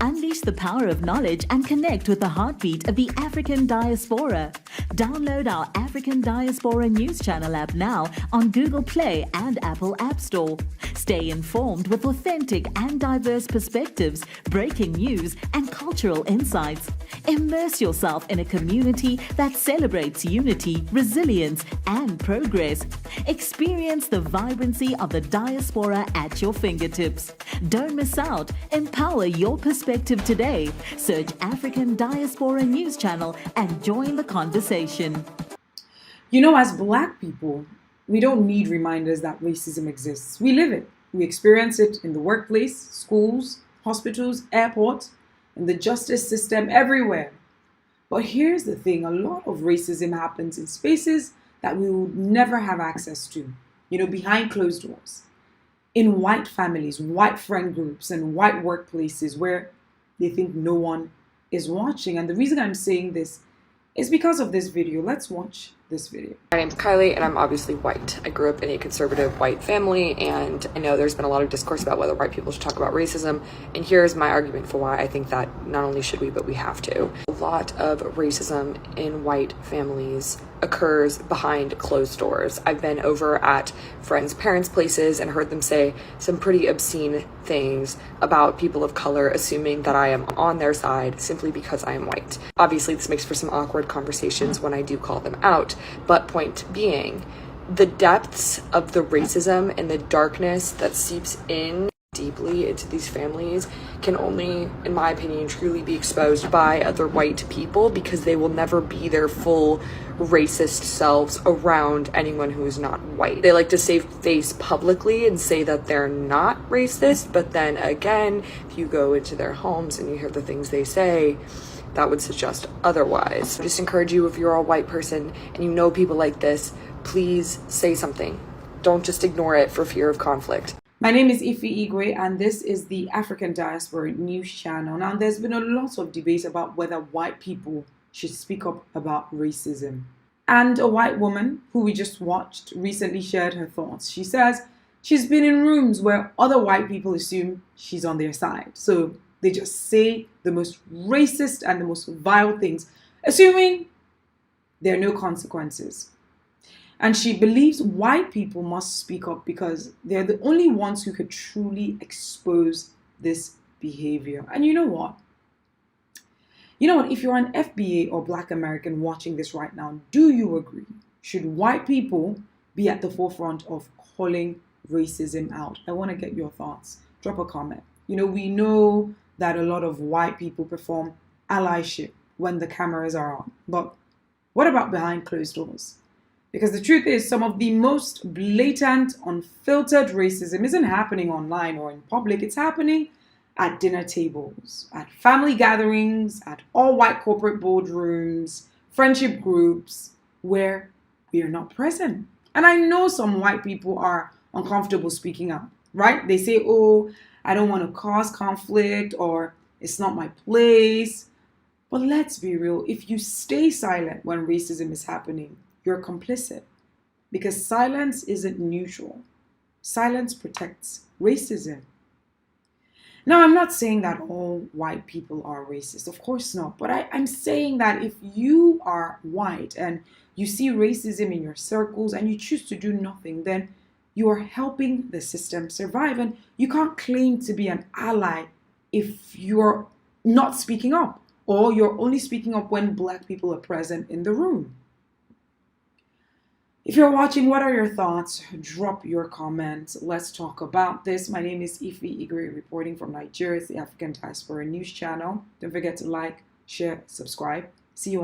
Unleash the power of knowledge and connect with the heartbeat of the African diaspora. Download our African Diaspora News Channel app now on Google Play and Apple App Store. Stay informed with authentic and diverse perspectives, breaking news, and cultural insights. Immerse yourself in a community that celebrates unity, resilience, and progress. Experience the vibrancy of the diaspora at your fingertips. Don't miss out. Empower your perspective today. Search African Diaspora News Channel and join the conversation. You know, as Black people, we don't need reminders that racism exists. We live it. We experience it in the workplace, schools, hospitals, airports, in the justice system, everywhere. But here's the thing, a lot of racism happens in spaces that we would never have access to, behind closed doors. In white families, white friend groups, and white workplaces where they think no one is watching. And the reason I'm saying this is because of this video. Let's watch this video. My name's Kylie, and I'm obviously white. I grew up in a conservative white family, and I know there's been a lot of discourse about whether white people should talk about racism, and here's my argument for why I think that not only should we, but we have to. A lot of racism in white families occurs behind closed doors. I've been over at friends' parents' places and heard them say some pretty obscene things about people of color, assuming that I am on their side simply because I am white. Obviously, this makes for some awkward conversations when I do call them out, but point being, the depths of the racism and the darkness that seeps in deeply into these families can only, in my opinion, truly be exposed by other white people, because they will never be their full racist selves around anyone who is not white. They like to save face publicly and say that they're not racist, but then again, if you go into their homes and you hear the things they say, that would suggest otherwise. I just encourage you, if you're a white person and you know people like this, please say something. Don't just ignore it for fear of conflict. My name is Ify Igwe, and this is the African Diaspora News Channel. Now, there's been a lot of debate about whether white people should speak up about racism. And a white woman who we just watched recently shared her thoughts. She says she's been in rooms where other white people assume she's on their side. So they just say the most racist and the most vile things, assuming there are no consequences. And she believes white people must speak up because they're the only ones who could truly expose this behavior. And you know what? If you're an FBA or Black American watching this right now, do you agree? Should white people be at the forefront of calling racism out? I want to get your thoughts. Drop a comment. We know that a lot of white people perform allyship when the cameras are on. But what about behind closed doors? Because the truth is, some of the most blatant, unfiltered racism isn't happening online or in public. It's happening at dinner tables, at family gatherings, at all-white corporate boardrooms, friendship groups, where we are not present. And I know some white people are uncomfortable speaking up, right? They say, oh, I don't want to cause conflict, or it's not my place. But let's be real. If you stay silent when racism is happening, you're complicit, because silence isn't neutral. Silence protects racism. Now, I'm not saying that all white people are racist. Of course not. But I'm saying that if you are white and you see racism in your circles and you choose to do nothing, then you are helping the system survive. And you can't claim to be an ally if you're not speaking up, or you're only speaking up when Black people are present in the room. If you're watching, what are your thoughts? Drop your comments. Let's talk about this. My name is Ify Igwe, reporting from Nigeria, the African Diaspora News Channel. Don't forget to like, share, subscribe. See you